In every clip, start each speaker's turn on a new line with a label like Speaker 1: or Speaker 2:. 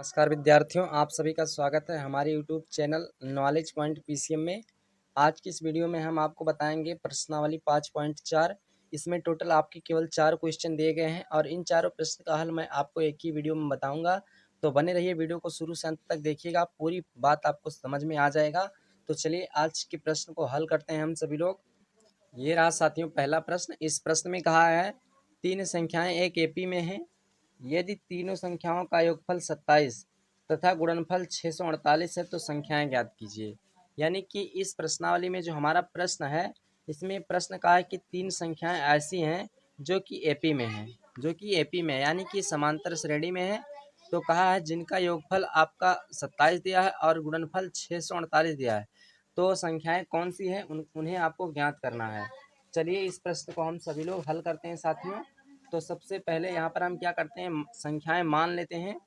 Speaker 1: नमस्कार विद्यार्थियों, आप सभी का स्वागत है हमारे YouTube channel knowledge point PCM में। आज की इस वीडियो में हम आपको बताएंगे प्रश्नावली 5.4। इसमें टोटल आपके केवल 4 क्वेश्चन दिए गए हैं और इन चारों प्रश्न का हल मैं आपको एक ही वीडियो में बताऊंगा। तो बने रहिए, वीडियो को शुरू से अंत तक देखिएगा, पूरी बात आपको समझ में आ जाएगा। तो चलिए आज के प्रश्न को हल करते हैं हम सभी लोग। ये रहा साथियों पहला प्रश्न। इस प्रश्न में कहा है 3 संख्याएं एक एपी में हैं। यदि तीनों संख्याओं का योगफल 27 तथा गुणनफल 648 है तो संख्याएं ज्ञात कीजिए। यानी कि इस प्रश्नावली में जो हमारा प्रश्न है, इसमें प्रश्न कहा है कि 3 संख्याएं ऐसी हैं जो कि एपी में हैं, यानी कि समांतर श्रेणी में है। तो कहा है जिनका योगफल आपका 27 दिया है और गुणनफल 648 दिया है। तो संख्याएं कौन सी हैं उन्हें आपको ज्ञात करना है। चलिए इस प्रश्न को हम सभी लोग हल करते हैं साथियों। तो सबसे पहले यहाँ पर हम क्या करते हैं, संख्याएं मान लेते हैं।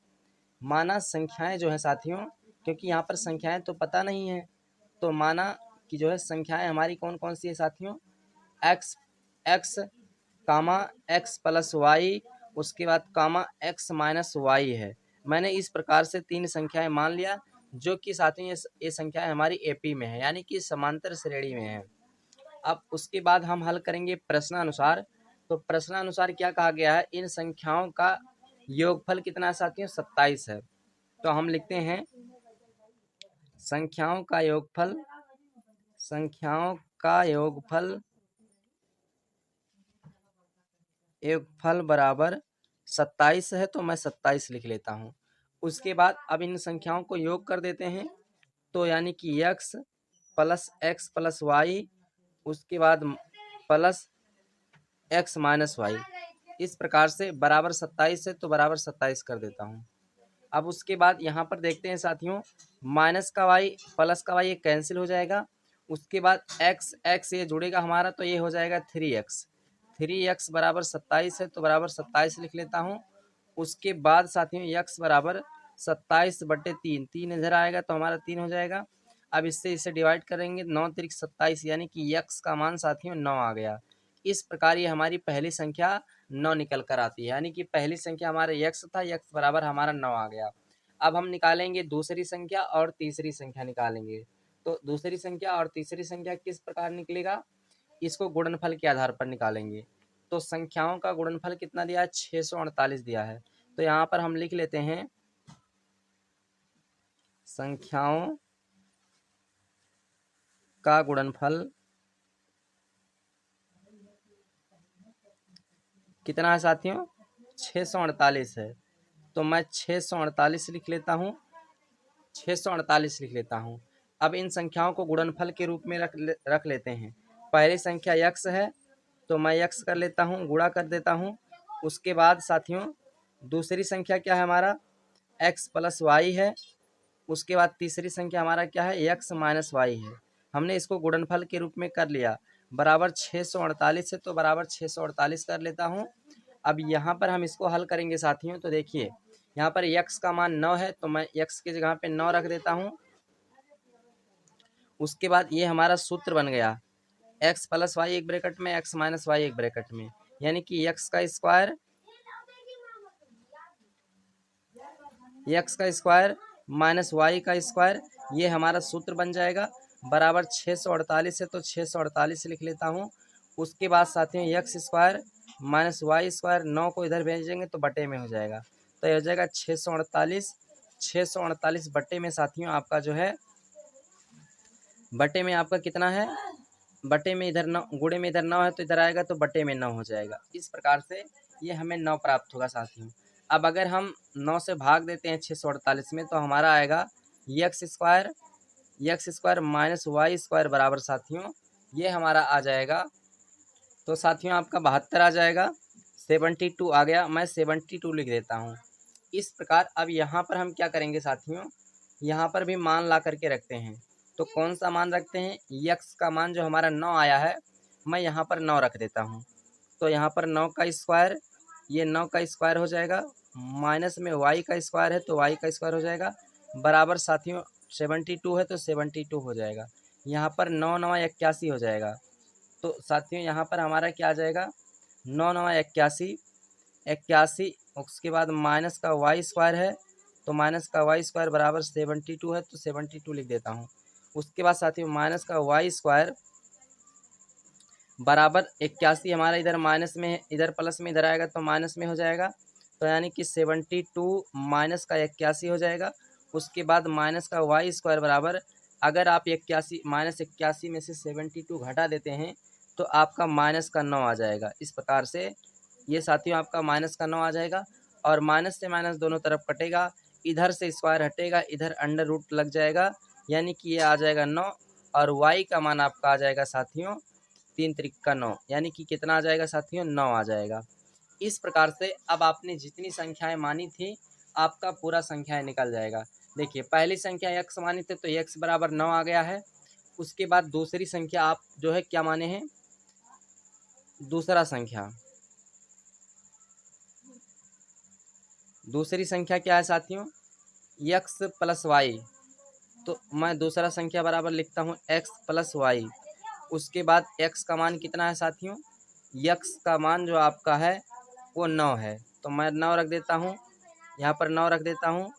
Speaker 1: माना संख्याएं जो है साथियों, क्योंकि यहाँ पर संख्याएं तो पता नहीं है, तो माना कि जो है संख्याएं हमारी कौन कौन सी है साथियों, x x comma x plus y, उसके बाद कामा एक्स माइनस वाई है। मैंने इस प्रकार से 3 संख्याएं मान लिया जो कि साथियों ये संख्याएं हमारी एपी में है, यानी कि समांतर श्रेणी में है। अब उसके बाद हम हल करेंगे प्रश्नानुसार। तो प्रश्नानुसार क्या कहा गया है, इन संख्याओं का योगफल कितना है साथियों, 27 है। तो हम लिखते हैं संख्याओं का योगफल बराबर 27 है, तो मैं 27 लिख लेता हूँ। उसके बाद अब इन संख्याओं को योग कर देते हैं। तो यानी कि x प्लस वाई, उसके बाद प्लस एक्स माइनस वाई, इस प्रकार से बराबर 27 है, तो बराबर 27 कर देता हूँ। अब उसके बाद यहाँ पर देखते हैं साथियों, माइनस का वाई प्लस का वाई ये कैंसिल हो जाएगा। उसके बाद एक्स ये जुड़ेगा हमारा, तो ये हो जाएगा 3x बराबर 27 है, तो बराबर 27 लिख लेता हूँ। उसके बाद साथियों x बराबर 27/3, 3 इधर आएगा तो हमारा 3 हो जाएगा। अब इससे इसे डिवाइड करेंगे, 9 त्रिक 27, यानी कि x का मान साथियों 9 आ गया। इस प्रकार ये हमारी पहली संख्या 9 निकल कर आती है, यानी कि पहली संख्या हमारा x था, x बराबर हमारा 9 आ गया। अब हम निकालेंगे दूसरी संख्या और तीसरी संख्या निकालेंगे। तो दूसरी संख्या और तीसरी संख्या किस प्रकार निकलेगा, इसको गुणनफल के आधार पर निकालेंगे। तो संख्याओं का गुणनफल कितना दिया है, 648 दिया है। तो यहाँ पर हम लिख लेते हैं संख्याओं का गुणनफल कितना है साथियों, 648 है। तो मैं 648 लिख लेता हूँ, 648 लिख लेता हूँ। अब इन संख्याओं को गुणनफल के रूप में रख लेते हैं। पहली संख्या x है, तो मैं x कर लेता हूँ, गुणा कर देता हूँ। उसके बाद साथियों दूसरी संख्या क्या है हमारा, x प्लस वाई है। उसके बाद तीसरी संख्या हमारा क्या है, x माइनस वाई है। हमने इसको गुणनफल के रूप में कर लिया, बराबर 648 है, तो बराबर 648 कर लेता हूँ। अब यहाँ पर हम इसको हल करेंगे साथियों। तो देखिए यहाँ पर x का मान 9 है, तो मैं x की जगह पे 9 रख देता हूँ। उसके बाद ये हमारा सूत्र बन गया, x प्लस वाई एक ब्रैकेट में, x माइनस वाई एक ब्रैकेट में, यानी कि x का स्क्वायर माइनस वाई का स्क्वायर, ये हमारा सूत्र बन जाएगा। बराबर 648 है, तो 648 लिख लेता हूँ। उसके बाद साथियों x square minus y square, 9 को इधर भेजेंगे तो बटे में हो जाएगा, तो ये हो जाएगा 648 बटे में साथियों आपका जो है, बटे में आपका कितना है, बटे में इधर 9, गुणे में इधर 9 है, तो इधर आएगा तो बटे में 9 हो जाएगा। इस प्रकार से ये हमें 9 प्राप्त होगा साथियों। अब अगर हम 9 से भाग देते हैं 648 में, तो हमारा आएगा x square minus y square बराबर साथियों ये हमारा आ जाएगा, तो साथियों आपका 72 आ जाएगा। 72 आ गया, मैं 72 लिख देता हूँ। इस प्रकार अब यहाँ पर हम क्या करेंगे साथियों, यहाँ पर भी मान ला करके रखते हैं। तो कौन सा मान रखते हैं, x का मान जो हमारा 9 आया है, मैं यहाँ पर 9 रख देता हूँ। तो यहाँ पर 9 का स्क्वायर, ये 9 का स्क्वायर हो जाएगा, माइनस में y का स्क्वायर है तो y का स्क्वायर हो जाएगा, बराबर साथियों 72 है तो 72 हो जाएगा। यहाँ पर 9 9 81 हो जाएगा। तो साथियों यहाँ पर हमारा क्या आ जाएगा, 9 9 81, उसके बाद माइनस का वाई स्क्वायर है, तो माइनस का वाई स्क्वायर बराबर 72 है, तो 72 लिख देता हूँ। उसके बाद साथियों माइनस का वाई स्क्वायर बराबर 81, हमारा इधर माइनस में है, इधर प्लस में, इधर आएगा तो माइनस में हो जाएगा, तो यानी कि 72 माइनस का 81 हो जाएगा। उसके बाद माइनस का वाई स्क्वायर बराबर, अगर आप 81 माइनस 81 में से 72 घटा देते हैं तो आपका माइनस का 9 आ जाएगा। इस प्रकार से ये साथियों आपका माइनस का 9 आ जाएगा, और माइनस से माइनस दोनों तरफ कटेगा, इधर से स्क्वायर हटेगा, इधर अंडर रूट लग जाएगा, यानी कि ये आ जाएगा 9, और वाई का मान आपका आ जाएगा साथियों 3 त्रिक 9, यानी कि कितना आ जाएगा साथियों 9 आ जाएगा। इस प्रकार से अब आपने जितनी संख्याएं मानी थी आपका पूरा संख्याएं निकल जाएगा। देखिए पहली संख्या x मानी थे तो x बराबर 9 आ गया है। उसके बाद दूसरी संख्या आप जो है क्या माने हैं, दूसरी संख्या क्या है साथियों, x प्लस वाई, तो मैं दूसरा संख्या बराबर लिखता हूँ x प्लस वाई। उसके बाद x का मान कितना है साथियों, x का मान जो आपका है वो 9 है, तो मैं 9 रख देता हूँ, यहाँ पर 9 रख देता हूँ,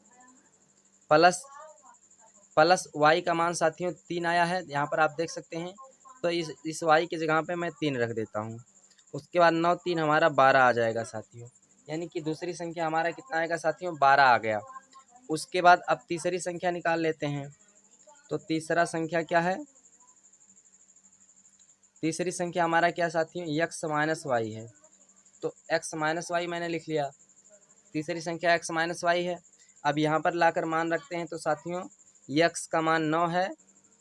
Speaker 1: प्लस y का मान साथियों 3 आया है, यहाँ पर आप देख सकते हैं, तो इस y की जगह पे मैं 3 रख देता हूँ। उसके बाद 9 3 हमारा 12 आ जाएगा साथियों, यानी कि दूसरी संख्या हमारा कितना आएगा साथियों, 12 आ गया। उसके बाद अब तीसरी संख्या निकाल लेते हैं, तो तीसरा संख्या क्या है, तीसरी संख्या हमारा क्या साथियों, x माइनस वाई है, तो x माइनस वाई मैंने लिख लिया, तीसरी संख्या x माइनस वाई है। अब यहाँ पर लाकर मान रखते हैं, तो साथियों x का मान 9 है,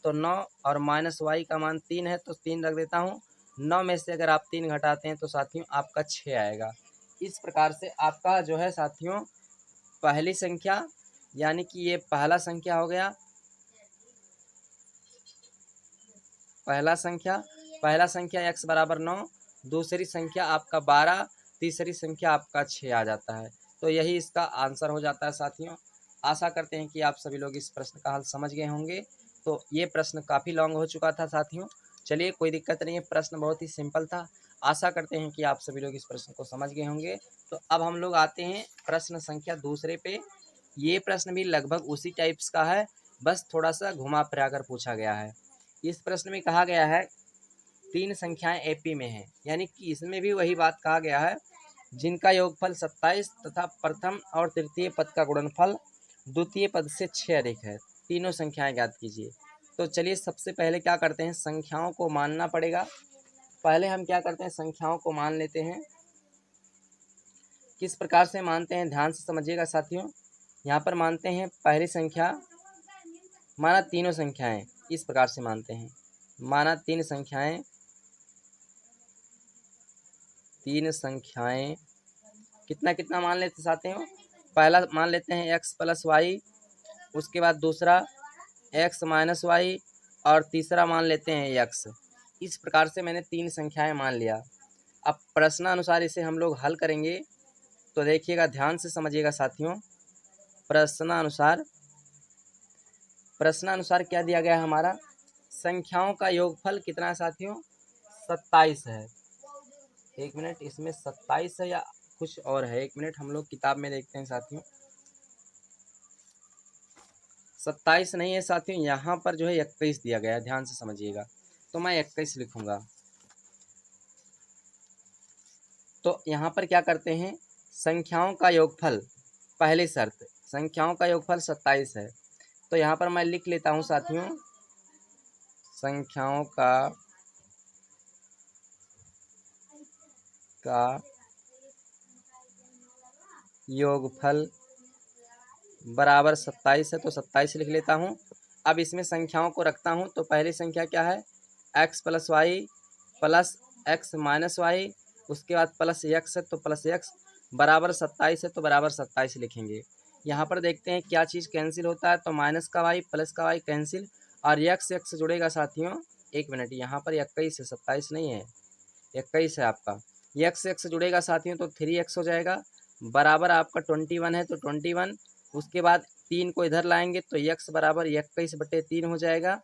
Speaker 1: तो 9 और माइनस वाई का मान 3 है, तो 3 रख देता हूँ। 9 में से अगर आप 3 घटाते हैं तो साथियों आपका 6 आएगा। इस प्रकार से आपका जो है साथियों पहली संख्या, यानी कि ये पहला संख्या हो गया, पहला संख्या x बराबर 9, दूसरी संख्या आपका 12, तीसरी संख्या आपका 6 आ जाता है। तो यही इसका आंसर हो जाता है साथियों। आशा करते हैं कि आप सभी लोग इस प्रश्न का हल समझ गए होंगे। तो ये प्रश्न काफ़ी लॉन्ग हो चुका था साथियों, चलिए कोई दिक्कत नहीं है, प्रश्न बहुत ही सिंपल था। आशा करते हैं कि आप सभी लोग इस प्रश्न को समझ गए होंगे। तो अब हम लोग आते हैं प्रश्न संख्या दूसरे पे। ये प्रश्न भी लगभग उसी टाइप्स का है, बस थोड़ा सा घुमा फिरा कर पूछा गया है। इस प्रश्न में कहा गया है 3 संख्याएं एपी में हैं, यानी कि इसमें भी वही बात कहा गया है, जिनका योगफल 27 तथा प्रथम और तृतीय पद का गुणनफल द्वितीय पद से 6 अधिक है। तीनों संख्याएं ज्ञात कीजिए। तो चलिए सबसे पहले क्या करते हैं, संख्याओं को मानना पड़ेगा। पहले हम क्या करते हैं, संख्याओं को मान लेते हैं। किस प्रकार से मानते हैं ध्यान से समझिएगा साथियों। यहाँ पर मानते हैं पहली संख्या, माना तीनों संख्याएं, इस प्रकार से मानते हैं, माना तीन संख्याएं कितना कितना मान लेते साथियों। पहला मान लेते हैं x प्लस वाई, उसके बाद दूसरा x माइनस वाई, और तीसरा मान लेते हैं x। इस प्रकार से मैंने 3 संख्याएं मान लिया। अब प्रश्नानुसार इसे हम लोग हल करेंगे, तो देखिएगा ध्यान से समझिएगा साथियों। प्रश्नानुसार क्या दिया गया है हमारा, संख्याओं का योगफल कितना है साथियों, 27 है। एक मिनट, इसमें 27 है या कुछ और है, एक मिनट हम लोग किताब में देखते हैं साथियों। 27 नहीं है साथियों, यहाँ पर जो है 21 दिया गया है, ध्यान से समझिएगा, तो मैं 21 लिखूंगा। तो यहाँ पर क्या करते हैं, संख्याओं का योगफल, पहली शर्त संख्याओं का योगफल 27 है, तो यहाँ पर मैं लिख लेता हूँ साथियों, संख्याओं का योगफल बराबर 27 है, तो 27 लिख लेता हूँ। अब इसमें संख्याओं को रखता हूँ, तो पहली संख्या क्या है, x plus y plus x minus y, उसके बाद प्लस x है तो प्लस x, बराबर 27 है तो बराबर 27 लिखेंगे। यहाँ पर देखते हैं क्या चीज़ कैंसिल होता है, तो माइनस का y प्लस का y कैंसिल, और x जुड़ेगा साथियों। एक मिनट, यहाँ पर 21 है, 27 नहीं है, 21 है आपका। x जुड़ेगा साथियों तो 3x हो जाएगा, बराबर आपका 21 है तो 21। उसके बाद 3 को इधर लाएंगे तो x बराबर 21/3 हो जाएगा।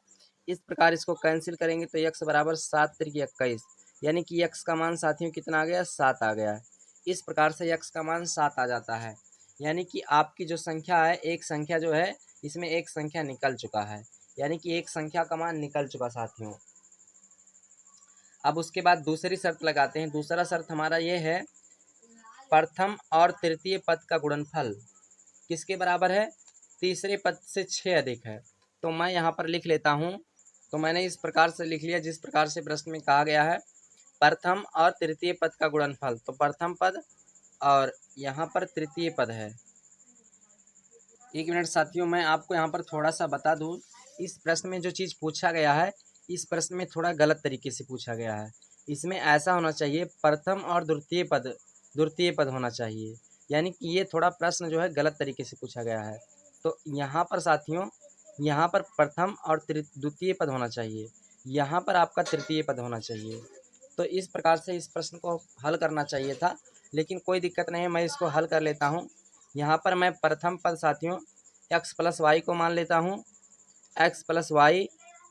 Speaker 1: इस प्रकार इसको कैंसिल करेंगे तो x बराबर 7 × 21, यानी कि x का मान साथियों कितना आ गया, 7 आ गया है। इस प्रकार से x का मान 7 आ जाता है। यानी कि आपकी जो संख्या है, एक संख्या जो है इसमें एक संख्या निकल चुका है, यानी कि एक संख्या का मान निकल चुका साथियों। अब उसके बाद दूसरी शर्त लगाते हैं। दूसरा शर्त हमारा ये है, प्रथम और तृतीय पद का गुणनफल किसके बराबर है? तीसरे पद से 6 अधिक है। तो मैं यहाँ पर लिख लेता हूँ। तो मैंने इस प्रकार से लिख लिया जिस प्रकार से प्रश्न में कहा गया है, प्रथम और तृतीय पद का गुणनफल। तो प्रथम पद और यहाँ पर तृतीय पद है। एक मिनट साथियों, मैं आपको यहाँ पर थोड़ा सा बता दूँ, इस प्रश्न में जो चीज़ पूछा गया है, इस प्रश्न में थोड़ा गलत तरीके से पूछा गया है। इसमें ऐसा होना चाहिए, प्रथम और द्वितीय पद होना चाहिए, यानी कि ये थोड़ा प्रश्न जो है गलत तरीके से पूछा गया है। तो यहाँ पर साथियों, यहाँ पर प्रथम और द्वितीय पद होना चाहिए, यहाँ पर आपका तृतीय पद होना चाहिए। तो इस प्रकार से इस प्रश्न को हल करना चाहिए था, लेकिन कोई दिक्कत नहीं है, मैं इसको हल कर लेता हूँ। यहाँ पर मैं प्रथम पद साथियों x प्लस वाई को मान लेता हूँ, x प्लस वाई।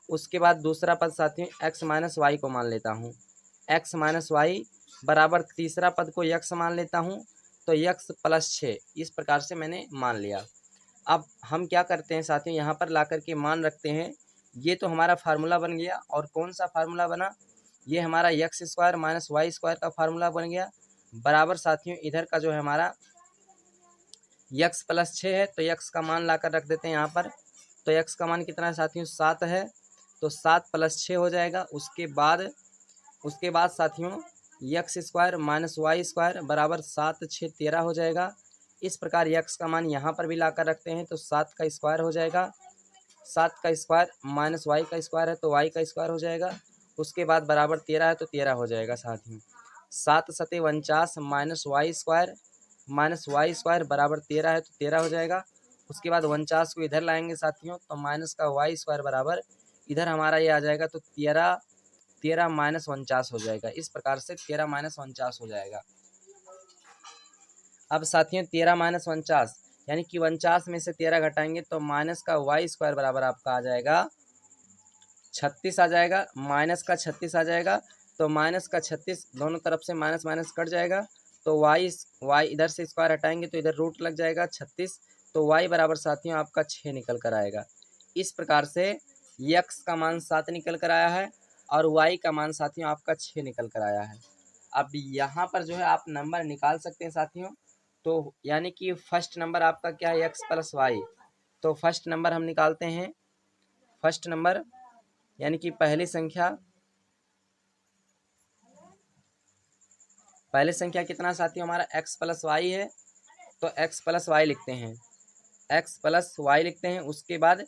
Speaker 1: उसके बाद दूसरा पद साथियों x माइनस वाई को मान लेता हूँ, x माइनस वाई बराबर तीसरा पद को x मान लेता हूँ, तो x प्लस 6। इस प्रकार से मैंने मान लिया। अब हम क्या करते हैं साथियों, यहाँ पर ला कर के मान रखते हैं। ये तो हमारा फार्मूला बन गया, और कौन सा फार्मूला बना? ये हमारा x square minus y square का फार्मूला बन गया, बराबर साथियों इधर का जो है हमारा x प्लस 6 है, तो x का मान ला कर रख देते हैं यहाँ पर। तो x का मान कितना है साथियों? 7 है, तो 7 प्लस 6 हो जाएगा। उसके बाद साथियों x square minus y square बराबर 7 6 13 हो जाएगा। इस प्रकार x का मान यहाँ पर भी ला कर रखते हैं, तो 7 का स्क्वायर हो जाएगा। 7 का स्क्वायर माइनस वाई का स्क्वायर है, तो वाई का स्क्वायर हो जाएगा। उसके बाद बराबर 13 है, तो 13 हो जाएगा साथियों। 7 सते 49 माइनस वाई स्क्वायर बराबर 13 है, तो 13 हो जाएगा। उसके बाद 49 को इधर लाएंगे साथियों, तो माइनस का वाई स्क्वायर बराबर इधर हमारा ये आ जाएगा, तो 13 माइनस 49 हो जाएगा। इस प्रकार से 13 माइनस 49 हो जाएगा। अब साथियों 13 माइनस 49 यानी कि 49 में से 13 घटाएंगे, तो माइनस का वाई स्क्वायर बराबर आपका आ जाएगा 36 आ जाएगा, माइनस का 36 आ जाएगा। तो माइनस का 36 दोनों तरफ से माइनस माइनस कट जाएगा, तो वाई इधर से स्क्वायर हटाएंगे तो इधर रूट लग जाएगा 36, तो वाई बराबर साथियों आपका 6 निकल कर आएगा। इस प्रकार से x का मान 7 निकल कर आया है, और y का मान साथियों आपका 6 निकल कर आया है। अब यहाँ पर जो है आप नंबर निकाल सकते हैं साथियों। तो यानी कि फर्स्ट नंबर आपका क्या है? x plus y. तो फर्स्ट नंबर हम निकालते हैं। फर्स्ट नंबर यानी कि पहली संख्या कितना साथियों? हमारा x प्लस वाई है, तो x प्लस वाई लिखते हैं, x प्लस वाई लिखते हैं। उसके बाद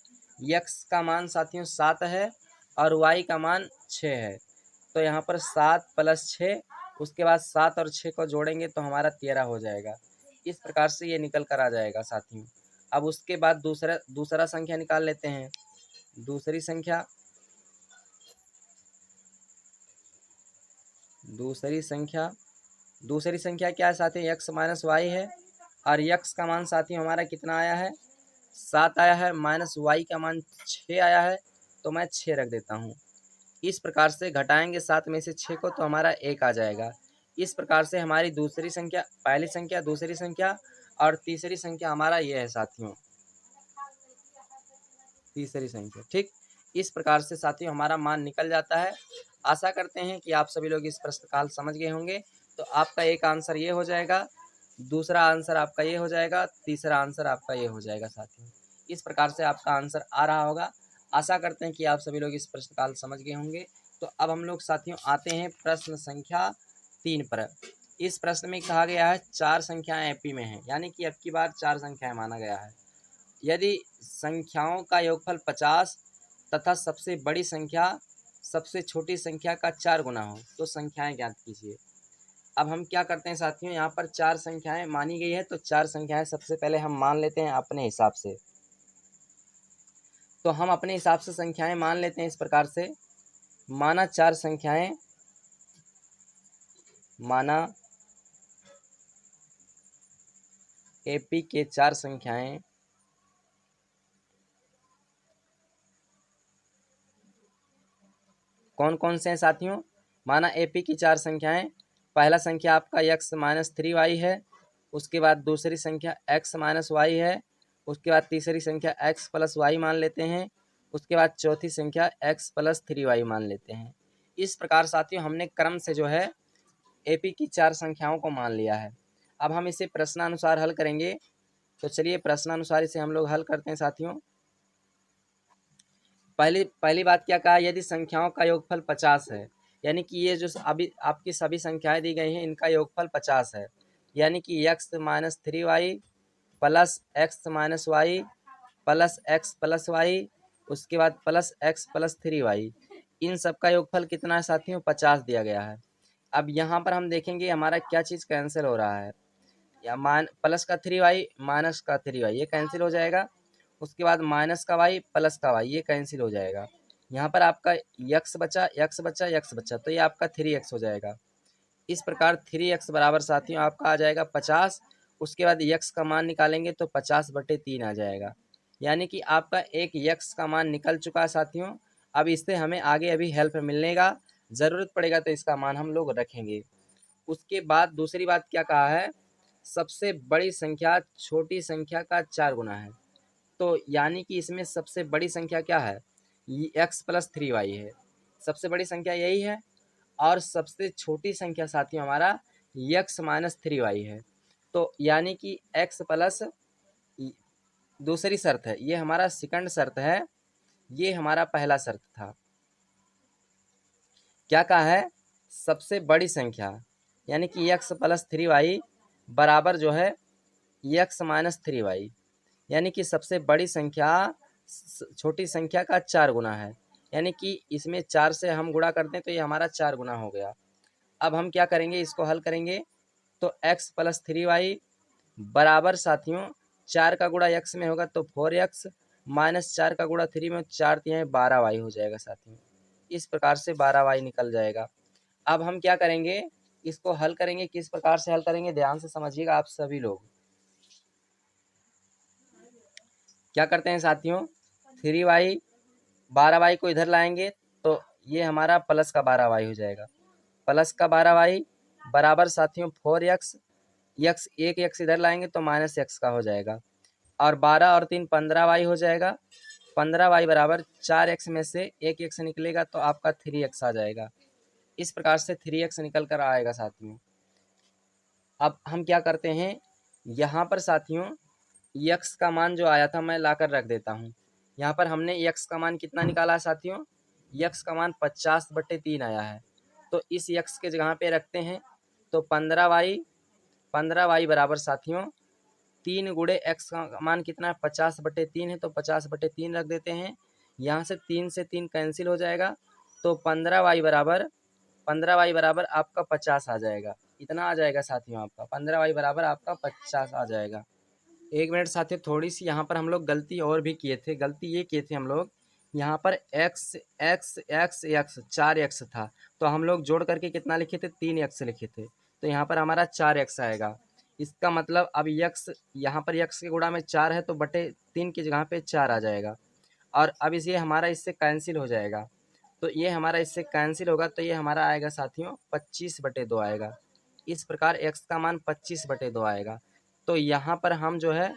Speaker 1: x का मान साथियों 7 है, और y का मान 6 है, तो यहाँ पर 7 प्लस 6, उसके बाद 7 और 6 को जोड़ेंगे तो हमारा 13 हो जाएगा। इस प्रकार से ये निकल कर आ जाएगा साथियों। अब उसके बाद दूसरा संख्या निकाल लेते हैं। दूसरी संख्या क्या है साथियों? x माइनस वाई है, और x का मान साथियों हमारा कितना आया है? 7 आया है, माइनस वाई का मान 6 आया है, तो मैं 6 रख देता हूँ। इस प्रकार से घटाएंगे 7 में से 6 को, तो हमारा 1 आ जाएगा। इस प्रकार से हमारी पहली संख्या, दूसरी संख्या और तीसरी संख्या हमारा ये है साथियों, तीसरी संख्या। ठीक, इस प्रकार से साथियों हमारा मान निकल जाता है। आशा करते हैं कि आप सभी लोग इस प्रश्न का हल समझ गए होंगे। तो आपका एक आंसर ये हो जाएगा, दूसरा आंसर आपका ये हो जाएगा, तीसरा आंसर आपका ये हो जाएगा साथियों। इस प्रकार से आपका आंसर आ रहा होगा। आशा करते हैं कि आप सभी लोग इस प्रश्न का हल समझ गए होंगे। तो अब हम लोग साथियों आते हैं प्रश्न संख्या 3 पर। इस प्रश्न में कहा गया है 4 संख्याएं एपी में हैं, यानी कि अब की बार 4 संख्याएं माना गया है। यदि संख्याओं का योगफल 50 तथा सबसे बड़ी संख्या सबसे छोटी संख्या का 4 गुना हो, तो संख्याएं ज्ञात कीजिए। अब हम क्या करते हैं साथियों, यहाँ पर 4 संख्याएं मानी गई है, तो 4 संख्याएं सबसे पहले हम मान लेते हैं अपने हिसाब से। तो हम अपने हिसाब से संख्याएं मान लेते हैं इस प्रकार से। माना 4 संख्याएं, माना एपी के 4 संख्याएं कौन कौन से हैं साथियों? माना एपी की 4 संख्याएं, पहला संख्या आपका x माइनस 3y है, उसके बाद दूसरी संख्या x माइनस वाई है, उसके बाद तीसरी संख्या x प्लस वाई मान लेते हैं, उसके बाद चौथी संख्या x प्लस 3y मान लेते हैं। इस प्रकार साथियों हमने क्रम से जो है एपी की 4 संख्याओं को मान लिया है। अब हम इसे प्रश्नानुसार हल करेंगे। तो चलिए प्रश्नानुसार इसे हम लोग हल करते हैं साथियों। पहली बात क्या कहा, यदि संख्याओं का योगफल 50 है, यानी कि ये जो अभी आपकी सभी संख्याएं दी गई हैं इनका योगफल 50 है, यानी कि x minus 3y plus x minus y plus x plus y, उसके बाद प्लस एक्स प्लस 3y, इन सब का योगफल कितना है साथियों, 50 दिया गया है। अब यहाँ पर हम देखेंगे हमारा क्या चीज़ कैंसिल हो रहा है, या प्लस का 3y माइनस का 3y ये कैंसिल हो जाएगा, उसके बाद माइनस का y प्लस का y ये कैंसिल हो जाएगा। यहाँ पर आपका x बचा, x बचा, x बचा, तो ये आपका 3x हो जाएगा। इस प्रकार 3x बराबर साथियों आपका आ जाएगा 50। उसके बाद x का मान निकालेंगे तो 50/3 आ जाएगा, यानी कि आपका एक x का मान निकल चुका है साथियों। अब इससे हमें आगे अभी हेल्प मिलने का ज़रूरत पड़ेगा तो इसका मान हम लोग रखेंगे। उसके बाद दूसरी बात क्या कहा है, सबसे बड़ी संख्या छोटी संख्या का 4 गुना है, तो यानी कि इसमें सबसे बड़ी संख्या क्या है, x प्लस 3y है, सबसे बड़ी संख्या यही है। और सबसे छोटी संख्या साथियों हमारा x माइनस 3y है, तो यानी कि x प्लस, दूसरी शर्त है, ये हमारा सेकंड शर्त है, ये हमारा पहला शर्त था। क्या कहा है, सबसे बड़ी संख्या यानी कि x प्लस 3y बराबर जो है x माइनस 3y, यानी कि सबसे बड़ी संख्या छोटी संख्या का 4 गुना है, यानी कि इसमें 4 से हम गुणा करते हैं तो ये हमारा 4 गुना हो गया। अब हम क्या करेंगे, इसको हल करेंगे तो x प्लस 3y बराबर साथियों 4 का गुणा x में होगा तो 4x माइनस 4 का गुणा 3 में 4 तिहाई 12y हो जाएगा साथियों। इस प्रकार से 12y निकल जाएगा। अब हम क्या करेंगे, इसको हल करेंगे, किस प्रकार से हल करेंगे ध्यान से समझिएगा आप सभी लोग। क्या करते हैं साथियों, 3y 12y को इधर लाएंगे तो ये हमारा प्लस का 12y हो जाएगा, प्लस का 12y बराबर साथियों 4x, x एक x इधर लाएंगे तो माइनस x का हो जाएगा, और 12 और 3 15y हो जाएगा, 15y बराबर 4x में से एक x निकलेगा तो आपका 3x आ जाएगा। इस प्रकार से 3x निकल कर आएगा साथियों। अब हम क्या करते हैं, यहाँ पर साथियों x का मान जो आया था मैं लाकर रख देता हूँ। यहाँ पर हमने x का मान कितना निकाला है साथियों, x का मान 50/3 आया है, तो इस x के जगह पे रखते हैं तो 15y बराबर साथियों 3 गुणे x का मान कितना है 50/3 है, तो 50/3 रख देते हैं। यहाँ से 3 से 3 कैंसिल हो जाएगा तो 15y बराबर आपका 50 आ जाएगा। इतना आ जाएगा साथियों, आपका 15y बराबर आपका 50 आ जाएगा। एक मिनट साथियों, थोड़ी सी यहाँ पर हम लोग गलती और भी किए थे। गलती ये किए थे हम लोग, यहाँ पर x x x x 4x था, तो हम लोग जोड़ करके कितना लिखे थे, 3x लिखे थे, तो यहाँ पर हमारा 4x आएगा। इसका मतलब अब x यहाँ पर x के गुणा में 4 है तो बटे 3 की जगह पे 4 आ जाएगा, और अब इसे हमारा इससे कैंसिल हो जाएगा, तो ये हमारा इससे कैंसिल होगा तो ये हमारा आएगा साथियों 25/2 आएगा। इस प्रकार x का मान 25/2 आएगा। तो यहाँ पर हम जो है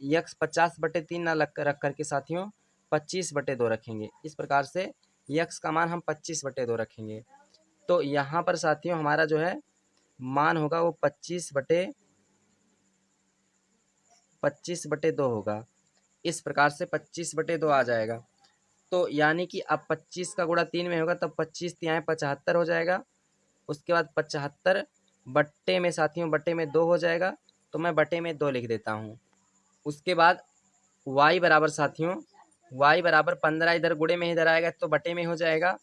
Speaker 1: x 50/3 ना रख करके साथियों 25/2 रखेंगे। इस प्रकार से x का मान हम 25/2 रखेंगे, तो यहाँ पर साथियों हमारा जो है मान होगा वो 25/2 होगा। इस प्रकार से 25/2 आ जाएगा। तो यानी कि अब 25 का गुणा 3 में होगा तब 25 तिहाई 75 हो जाएगा। उसके बाद 75 बट्टे में साथियों बट्टे में 2 हो जाएगा, तो मैं बट्टे में 2 लिख देता हूँ। उसके बाद y बराबर साथियों y बराबर 15 इधर गुणे में इधर आएगा तो बटे में हो जाएगा,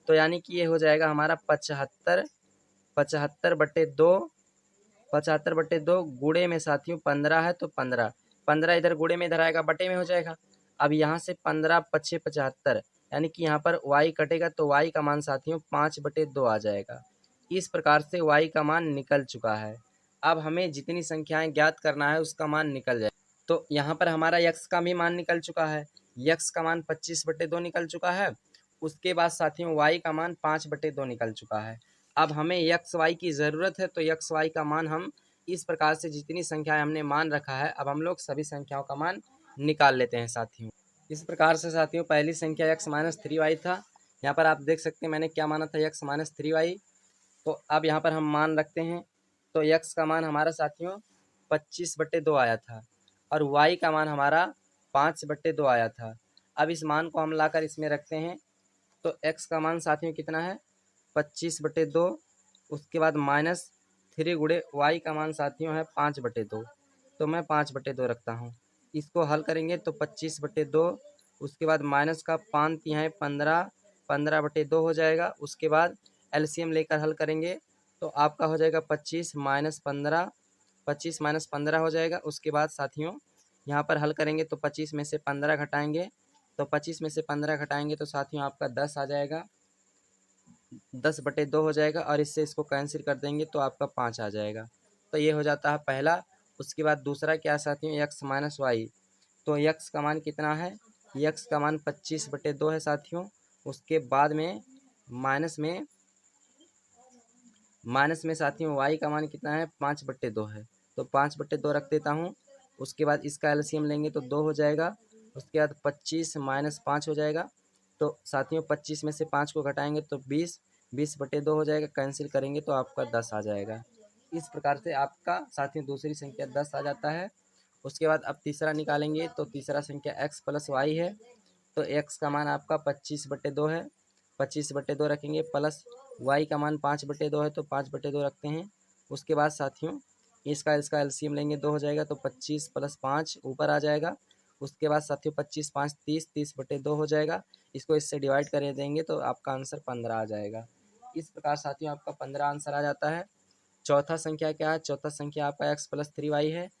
Speaker 1: तो यानी कि ये हो जाएगा हमारा 75/2, 75/2 गुणे में साथियों 15 है तो 15 इधर गुणे में इधर आएगा बटे में हो जाएगा। अब यहाँ से 15 पच्छे 75, यानी कि यहाँ पर y कटेगा तो y का मान साथियों 5/2 आ जाएगा। इस प्रकार से y का मान निकल चुका है। अब हमें जितनी संख्याएं ज्ञात करना है उसका मान निकल जाए। तो यहाँ पर हमारा x का भी मान निकल चुका है, x का मान 25/2 निकल चुका है। उसके बाद साथियों y का मान 5/2 निकल चुका है। अब हमें x y की ज़रूरत है तो x y का मान हम इस प्रकार से जितनी संख्याएं हमने मान रखा है, अब हम लोग सभी संख्याओं का मान निकाल लेते हैं साथियों। इस प्रकार से साथियों पहली संख्या x-3y था। यहाँ पर आप देख सकते हैं मैंने क्या माना था, x-3y। तो अब यहाँ पर हम मान रखते हैं। तो x का मान हमारा साथियों 25/2 आया था और y का मान हमारा 5/2 आया था। अब इस मान को हम लाकर इसमें रखते हैं। तो x का मान साथियों कितना है 25/2, उसके बाद -3 गुणे y का मान साथियों है 5/2। तो मैं 5/2 रखता हूँ। इसको हल करेंगे तो 25/2, उसके बाद माइनस का 5 तिहाई 15, 15/2 हो जाएगा। उसके बाद एलसीएम लेकर हल करेंगे तो आपका हो जाएगा 25 - 15, 25 - 15 हो जाएगा। उसके बाद साथियों यहाँ पर हल करेंगे तो 25 में से 15 घटाएंगे, तो 25 में से 15 घटाएंगे तो साथियों आपका 10 आ जाएगा, 10/2 हो जाएगा और इससे इसको कैंसिल कर देंगे तो आपका 5 आ जाएगा। तो ये हो जाता है पहला। उसके बाद दूसरा क्या साथियों x - y। तो x का मान कितना है, x का मान 25/2 है साथियों। उसके बाद में माइनस में साथियों y का मान कितना है 5/2 है। तो 5/2 रख देता हूँ। उसके बाद इसका एलसीएम लेंगे तो 2 हो जाएगा। उसके बाद 25 - 5 हो जाएगा। तो साथियों 25 में से 5 को घटाएंगे तो 20, 20/2 हो जाएगा। कैंसिल करेंगे तो आपका 10 आ जाएगा। इस प्रकार से आपका साथियों दूसरी संख्या 10 आ जाता है। उसके बाद अब तीसरा निकालेंगे तो तीसरा संख्या x + y है। तो x का मान आपका 25/2 है, 25/2 रखेंगे, प्लस y का मान 5/2 है तो 5/2 रखते हैं। उसके बाद साथियों इसका एलसीएम लेंगे 2 हो जाएगा। तो 25 + 5 ऊपर आ जाएगा। उसके बाद साथियों 25 × 5 = 30, 30/2 हो जाएगा। इसको इससे डिवाइड कर देंगे तो आपका आंसर 15 आ जाएगा। इस प्रकार साथियों आपका 15 आंसर आ जाता है। चौथा संख्या क्या है, चौथा संख्या आपका x + 3y है।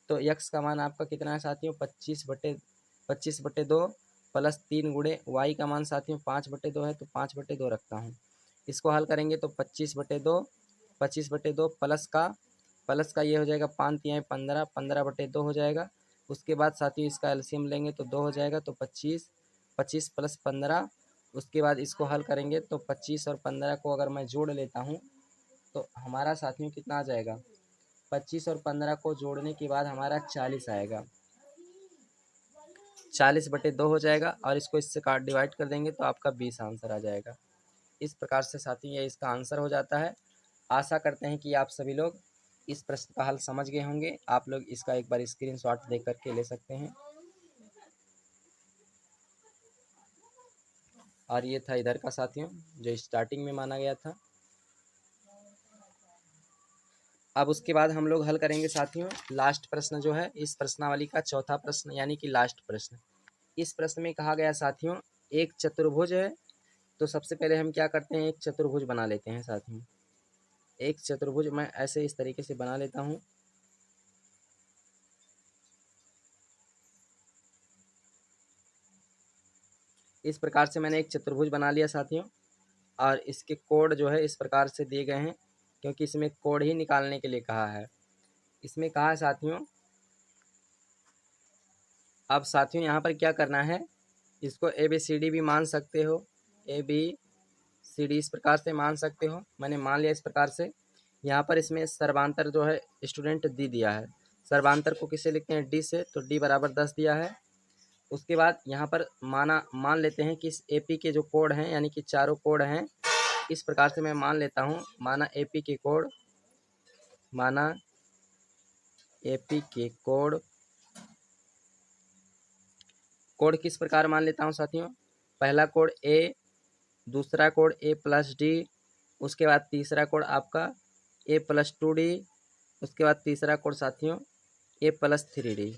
Speaker 1: तो x का मान आपका कितना है साथियों 25/2 प्लस 3 गुणे y का मान साथियों 5/2 है तो 5/2 रखता हूँ। इसको हल करेंगे तो 25/2, 25/2 प्लस का ये हो जाएगा 5 तिहाई 15, 15/2 हो जाएगा। उसके बाद साथियों इसका एलसीएम लेंगे तो 2 हो जाएगा। तो 25, 25 + 15। उसके बाद इसको हल करेंगे तो 25 और 15 को अगर मैं जोड़ लेता हूँ तो हमारा साथियों कितना आ जाएगा, 25 और 15 को जोड़ने के बाद हमारा 40 आएगा, 40/2 हो जाएगा। और इसको इससे काट डिवाइड कर देंगे तो आपका 20 आंसर आ जाएगा। इस प्रकार से साथियों ये इसका आंसर हो जाता है। आशा करते हैं कि आप सभी लोग इस प्रश्न का हल समझ गए होंगे। आप लोग इसका एक बार स्क्रीनशॉट दे करके ले सकते हैं। और ये था इधर का साथियों जो स्टार्टिंग में माना गया था। अब उसके बाद हम लोग हल करेंगे साथियों लास्ट प्रश्न जो है इस प्रश्नावली का चौथा प्रश्न यानी कि लास्ट प्रश्न। इस प्रश्न में कहा गया साथियों एक चतुर्भुज है। तो सबसे पहले हम क्या करते हैं, एक चतुर्भुज बना लेते हैं साथियों। एक चतुर्भुज मैं ऐसे इस तरीके से बना लेता हूँ। इस प्रकार से मैंने एक चतुर्भुज बना लिया साथियों। और इसके कोड जो है इस प्रकार से दिए गए हैं क्योंकि इसमें कोड ही निकालने के लिए कहा है। इसमें कहा है साथियों, अब साथियों यहाँ पर क्या करना है, इसको ABCD भी मान सकते हो, ABCD इस प्रकार से मान सकते हो। मैंने मान लिया इस प्रकार से। यहाँ पर इसमें सर्वांतर जो है स्टूडेंट दी दिया है। सर्वांतर को किसे लिखते हैं, D से, तो D = 10 दिया है। उसके बाद यहाँ पर मान लेते हैं कि इस AP के जो कोड हैं यानी कि चारों कोड हैं, इस प्रकार से मैं मान लेता हूँ। माना AP के कोड किस प्रकार मान लेता हूँ साथियों। पहला कोड A, दूसरा कोड A + D, उसके बाद तीसरा कोड आपका A + 2D, उसके बाद तीसरा कोड साथियों A + 3D।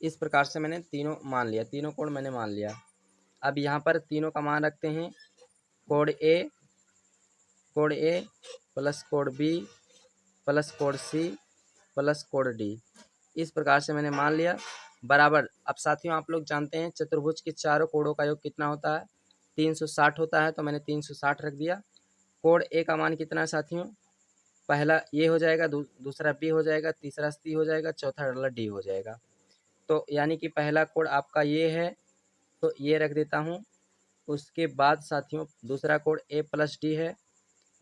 Speaker 1: इस प्रकार से मैंने तीनों मान लिया, तीनों कोड मैंने मान लिया। अब यहाँ पर तीनों का मान रखते हैं। Code A plus code B plus code C plus code D। इस प्रकार से मैंने मान लिया बराबर। अब साथियों आप लोग जानते हैं चतुर्भुज के चारों कोडों का योग कितना होता है, 360 होता है। तो मैंने 360 रख दिया। कोड A का मान कितना है साथियों, पहला ये हो जाएगा, दूसरा B हो जाएगा, तीसरा C हो जाएगा, चौथा वाला D हो जाएगा। तो यानी कि पहला कोड आपका ये है तो ये रख देता हूँ। उसके बाद साथियों दूसरा कोड A + D है।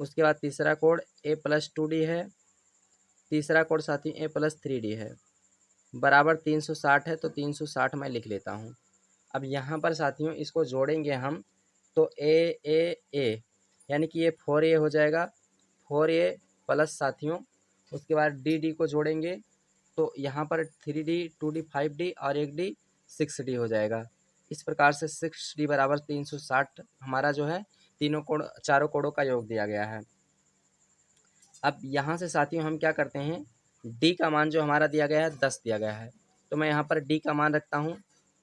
Speaker 1: उसके बाद तीसरा कोड A + 2D है। तीसरा कोड साथियों a प्लस 3d है बराबर 360 है, तो 360 मैं लिख लेता हूँ। अब यहाँ पर साथियों इसको जोड़ेंगे हम, तो ए यानी कि ये 4a हो जाएगा, 4a प्लस साथियों उसके बाद डी को जोड़ेंगे, तो यहाँ पर 3d 2d 5d और 1d 6d हो जाएगा। इस प्रकार से 6d बराबर 360 हमारा जो है चारों कोडों का योग दिया गया है। अब यहाँ से साथियों हम क्या करते हैं, d का मान जो हमारा दिया गया है 10 दिया गया है, तो मैं यहाँ पर d का मान रखता हूँ,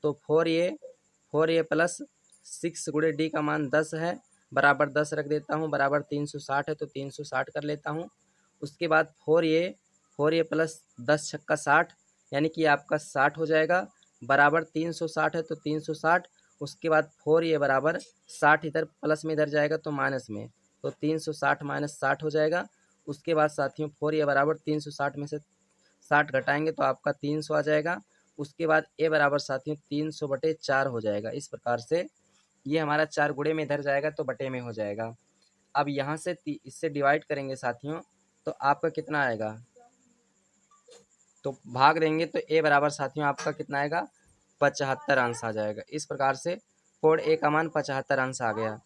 Speaker 1: तो 4a प्लस 6 गुणे d का मान 10 है बराबर 10 रख देता हूँ, बराबर 360 है तो 360 कर लेता हूँ। उसके बाद 4a प्लस 10 छक्का 60 यानी कि आपका 60 हो जाएगा, बराबर 360 है तो 360। उसके बाद 4a बराबर 60 इधर प्लस में इधर जाएगा तो माइनस में, तो 360 माइनस 60 हो जाएगा। उसके बाद साथियों 4a बराबर 360 में से 60 घटाएंगे तो आपका 300 आ जाएगा। उसके बाद a बराबर साथियों 300/4 हो जाएगा। इस प्रकार से ये हमारा 4 गुणे में इधर जाएगा तो बटे में हो जाएगा। अब यहाँ से इससे डिवाइड करेंगे साथियों, तो आपका कितना आएगा, तो भाग देंगे तो a बराबर साथियों आपका कितना आएगा, 75 अंश आ जाएगा। इस प्रकार से कोड a का मान 75 अंश आ गया।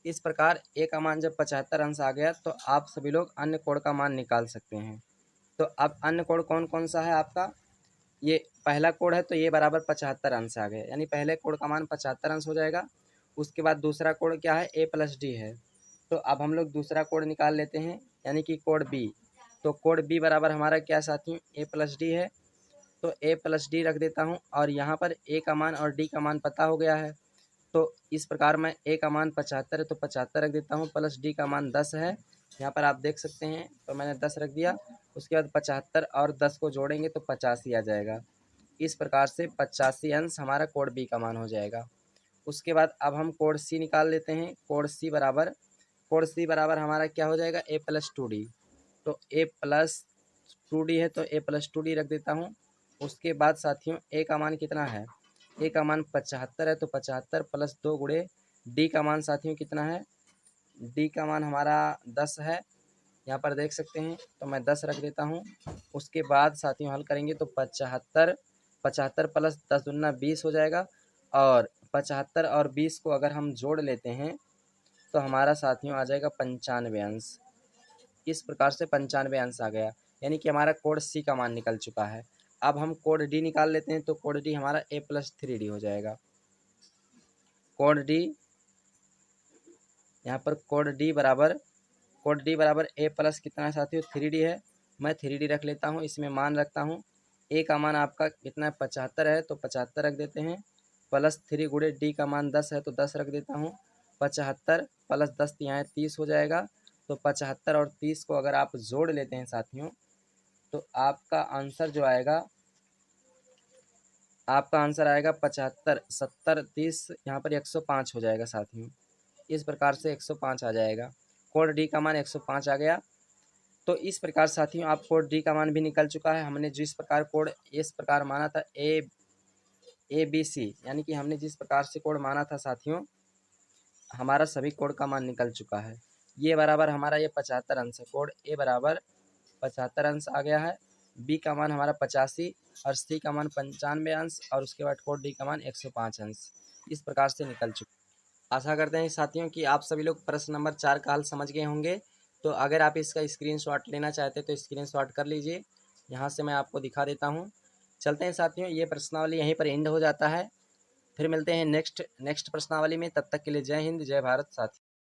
Speaker 1: इस प्रकार a का मान जब 75 अंश आ गया तो आप सभी लोग अन्य कोड का मान निकाल सकते हैं। तो अब अन्य कोड कौन कौन सा है आपका, ये पहला कोड है तो ये बराबर 75 अंश आ गया, यानी पहले कोड का मान 75 अंश हो जाएगा। उसके बाद दूसरा कोड क्या है, a प्लस डी है, तो अब हम लोग दूसरा कोड निकाल लेते हैं, यानी कि कोड b। तो कोड b बराबर हमारा क्या साथियों a प्लस डी है, तो a प्लस डी रख देता हूँ, और यहाँ पर a का मान और d का मान पता हो गया है, तो इस प्रकार मैं a का मान 75 है तो 75 रख देता हूँ, प्लस d का मान 10 है, यहाँ पर आप देख सकते हैं, तो मैंने 10 रख दिया। उसके बाद 75 और 10 को जोड़ेंगे तो 85 आ जाएगा। इस प्रकार से 85 अंश हमारा कोड बी का मान हो जाएगा। उसके बाद अब हम कोड सी निकाल लेते हैं। कोड सी बराबर हमारा क्या हो जाएगा, a प्लस 2d, तो a प्लस 2d है तो a प्लस 2d रख देता हूँ। उसके बाद साथियों a का मान कितना है, a का मान 75 है तो 75 प्लस 2 गुणे d का मान साथियों कितना है, d का मान हमारा 10 है, यहाँ पर देख सकते हैं, तो मैं 10 रख देता हूँ। उसके बाद साथियों हल करेंगे तो 75 प्लस 10 दूना 20 हो जाएगा, और 75 और 20 को अगर हम जोड़ लेते हैं तो हमारा साथियों आ जाएगा 95 अंश। इस प्रकार से 95 अंश आ गया, यानी कि हमारा कोड सी का मान निकल चुका है। अब हम कोड डी निकाल लेते हैं, तो कोड डी हमारा a प्लस 3d हो जाएगा। कोड डी यहाँ पर कोड डी बराबर a प्लस कितना है साथियों 3d है, मैं 3d रख लेता हूँ, इसमें मान रखता हूँ। a का मान आपका कितना है 75 है तो 75 रख देते हैं, प्लस 3 गुणे d का मान 10 है तो 10 रख देता हूँ। 75 प्लस 10 यहाँ 30 हो जाएगा, तो 75 और 30 को अगर आप जोड़ लेते हैं साथियों तो आपका आंसर जो आएगा, आपका आंसर आएगा 75 70 30 यहाँ पर 105 हो जाएगा साथियों। इस प्रकार से 105 आ जाएगा, कोड डी का मान 105 आ गया। तो इस प्रकार साथियों आप कोड डी का मान भी निकल चुका है। हमने जिस प्रकार कोड इस प्रकार माना था ए बी सी, यानी कि हमने जिस प्रकार से कोड माना था साथियों, हमारा सभी कोड का मान निकल चुका है। ये बराबर हमारा ये 75 अंश है, कोड ए बराबर 75 अंश आ गया है, बी का मान हमारा 85 और सी का मान 95 अंश, और उसके बाद कोड डी का मान 105 अंश। इस प्रकार से निकल चुका। आशा करते हैं साथियों कि आप सभी लोग प्रश्न नंबर 4 का हल समझ गए होंगे। तो अगर आप इसका स्क्रीनशॉट लेना चाहते हैं तो स्क्रीनशॉट कर लीजिए, यहाँ से मैं आपको दिखा देता हूँ। चलते हैं साथियों, ये प्रश्नावली यहीं पर एंड हो जाता है। फिर मिलते हैं नेक्स्ट प्रश्नावली में, तब तक के लिए जय हिंद जय भारत साथियों।